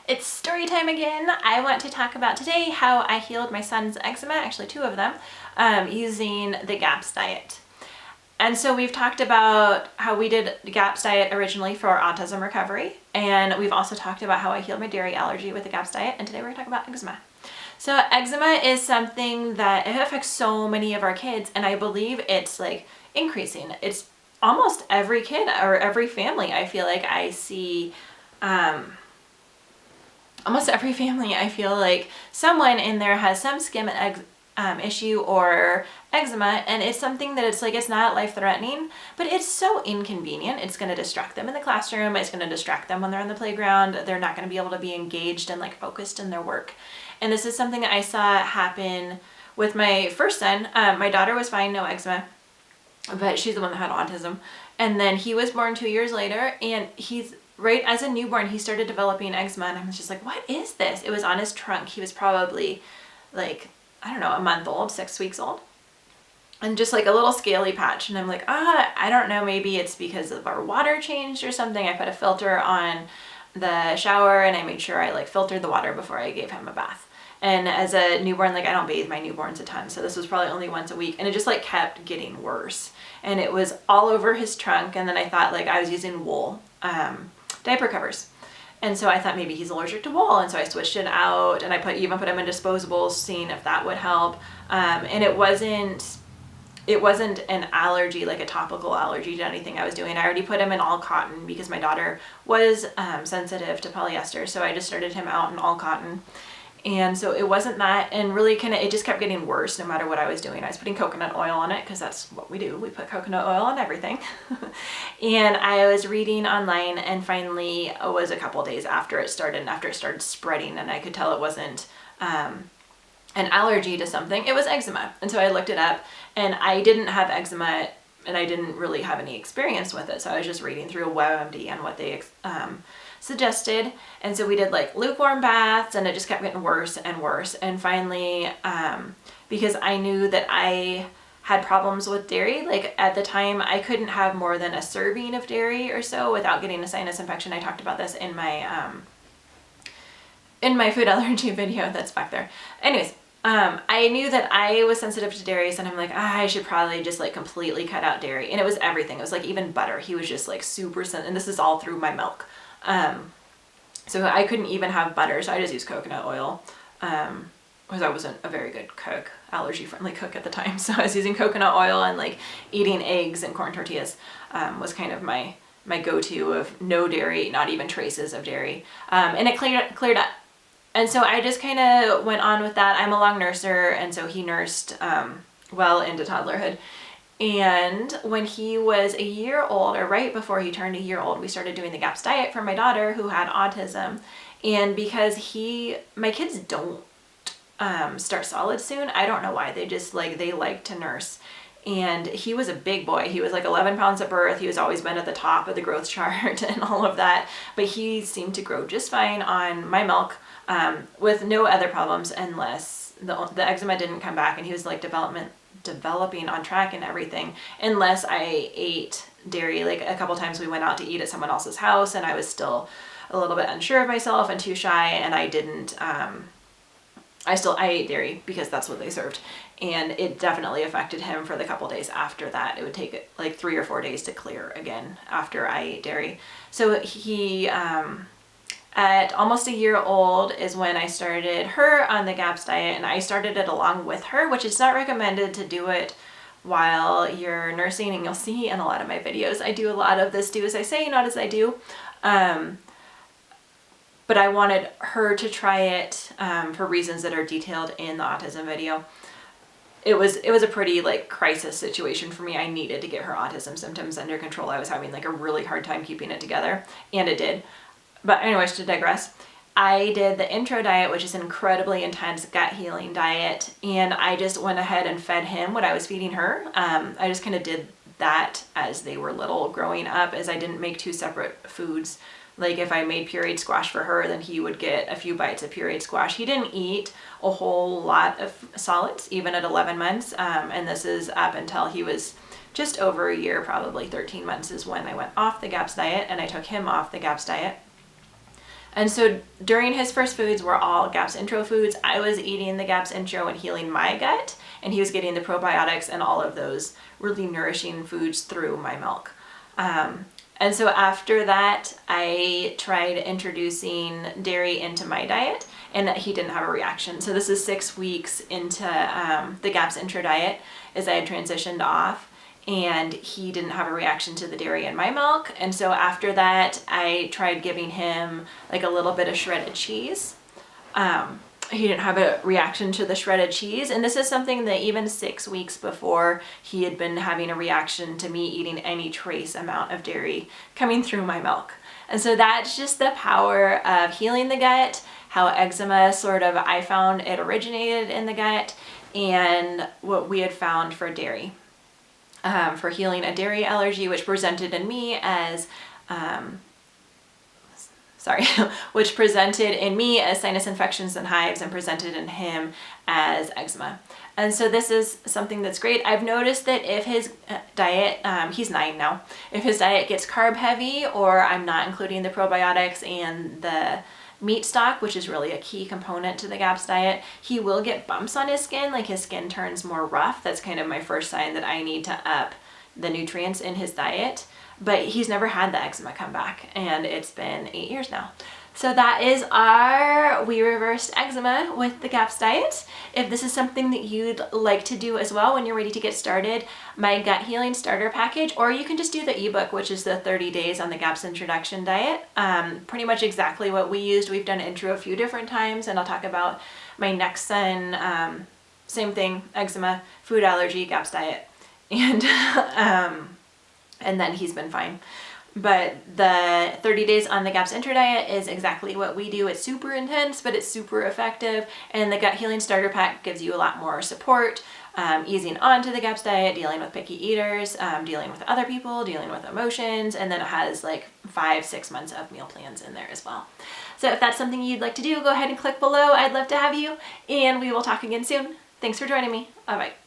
It's story time again. I want to talk about today how I healed my son's eczema, actually two of them, using the GAPS diet. And so we've talked about how we did the GAPS diet originally for autism recovery, and we've also talked about how I healed my dairy allergy with the GAPS diet, and today we're going to talk about eczema. So eczema is something that it affects so many of our kids, and I believe it's like increasing. It's almost every kid or every family. I feel like I see almost every family, I feel like someone in there has some skin issue or eczema, and it's something that it's not life-threatening, but it's so inconvenient. It's going to distract them in the classroom. It's going to distract them when they're on the playground. They're not going to be able to be engaged and focused in their work. And this is something that I saw happen with my first son. My daughter was fine, no eczema, but she's the one that had autism. And then he was born 2 years later, and he's right as a newborn, he started developing eczema, and I was just like, what is this? It was on his trunk. He was probably a month old, 6 weeks old. And just a little scaly patch. And I'm like, I don't know, maybe it's because of our water changed or something. I put a filter on the shower, and I made sure I filtered the water before I gave him a bath. And as a newborn, I don't bathe my newborns a ton, so this was probably only once a week, and it just kept getting worse. And it was all over his trunk, and then I thought I was using wool diaper covers. And so I thought maybe he's allergic to wool, and so I switched it out, and I even put him in disposables, seeing if that would help. And it wasn't an allergy, a topical allergy to anything I was doing. I already put him in all cotton because my daughter was sensitive to polyester, so I just started him out in all cotton. And so it wasn't that, and really it just kept getting worse no matter what I was doing. I was putting coconut oil on it because that's what we do. We put coconut oil on everything. And I was reading online, and finally it was a couple days after it started, and after it started spreading, and I could tell it wasn't an allergy to something. It was eczema. And so I looked it up, and I didn't have eczema, and I didn't really have any experience with it. So I was just reading through WebMD and what they suggested. And so we did lukewarm baths, and it just kept getting worse and worse. And finally, because I knew that I had problems with dairy, at the time I couldn't have more than a serving of dairy or so without getting a sinus infection. I talked about this in my food allergy video that's back there. Anyways, I knew that I was sensitive to dairy, and I'm I should probably just completely cut out dairy. And it was everything. It was even butter. He was just super sensitive, and this is all through my milk. So I couldn't even have butter, so I just used coconut oil, because I wasn't a very good cook, allergy-friendly cook at the time. So I was using coconut oil, and eating eggs and corn tortillas was kind of my go-to of no dairy, not even traces of dairy, and it cleared up. And so I just kind of went on with that. I'm a long nurser, and so he nursed well into toddlerhood. And when he was a year old, or right before he turned a year old, we started doing the GAPS diet for my daughter who had autism. And because my kids don't start solid soon, I don't know why, they just they like to nurse. And he was a big boy. He was 11 pounds at birth. He was always been at the top of the growth chart and all of that. But he seemed to grow just fine on my milk with no other problems, unless the eczema didn't come back, and he was developing on track and everything, unless I ate dairy. A couple times we went out to eat at someone else's house, and I was still a little bit unsure of myself and too shy, and I didn't I ate dairy because that's what they served, and it definitely affected him for the couple days after that. It would take 3 or 4 days to clear again after I ate dairy. So he at almost a year old is when I started her on the GAPS diet, and I started it along with her, which is not recommended to do it while you're nursing, and you'll see in a lot of my videos I do a lot of this do as I say, not as I do. But I wanted her to try it for reasons that are detailed in the autism video. It was a pretty crisis situation for me. I needed to get her autism symptoms under control. I was having a really hard time keeping it together, and it did. But anyways, to digress, I did the intro diet, which is an incredibly intense gut healing diet, and I just went ahead and fed him what I was feeding her. I just kind of did that as they were little growing up, as I didn't make two separate foods. If I made pureed squash for her, then he would get a few bites of pureed squash. He didn't eat a whole lot of solids, even at 11 months, and this is up until he was just over a year, probably 13 months is when I went off the GAPS diet, and I took him off the GAPS diet. And so during his first foods were all GAPS intro foods. I was eating the GAPS intro and healing my gut, and he was getting the probiotics and all of those really nourishing foods through my milk. And so after that, I tried introducing dairy into my diet, and he didn't have a reaction. So this is 6 weeks into the GAPS intro diet as I had transitioned off, and he didn't have a reaction to the dairy in my milk. And so after that, I tried giving him like a little bit of shredded cheese. He didn't have a reaction to the shredded cheese. And this is something that even 6 weeks before, he had been having a reaction to me eating any trace amount of dairy coming through my milk. And so that's just the power of healing the gut, how eczema sort of, I found it originated in the gut, and what we had found for dairy. For healing a dairy allergy, which presented in me as which presented in me as sinus infections and hives, and presented in him as eczema. And so this is something that's great. I've noticed that if his diet, he's 9 now, if his diet gets carb heavy, or I'm not including the probiotics and the meat stock, which is really a key component to the GAPS diet, he will get bumps on his skin, like his skin turns more rough. That's kind of my first sign that I need to up the nutrients in his diet. But he's never had the eczema come back, and it's been 8 years now. So that is we reversed eczema with the GAPS diet. If this is something that you'd like to do as well when you're ready to get started, my gut healing starter package, or you can just do the ebook, which is the 30 days on the GAPS introduction diet. Pretty much exactly what we used. We've done intro a few different times, and I'll talk about my next son, same thing, eczema, food allergy, GAPS diet. And then he's been fine. But the 30 days on the GAPS intro diet is exactly what we do. It's super intense, but it's super effective. And the gut healing starter pack gives you a lot more support, easing onto the GAPS diet, dealing with picky eaters, dealing with other people, dealing with emotions. And then it has like 5-6 months of meal plans in there as well. So if that's something you'd like to do, go ahead and click below. I'd love to have you, and we will talk again soon. Thanks for joining me. Bye-bye.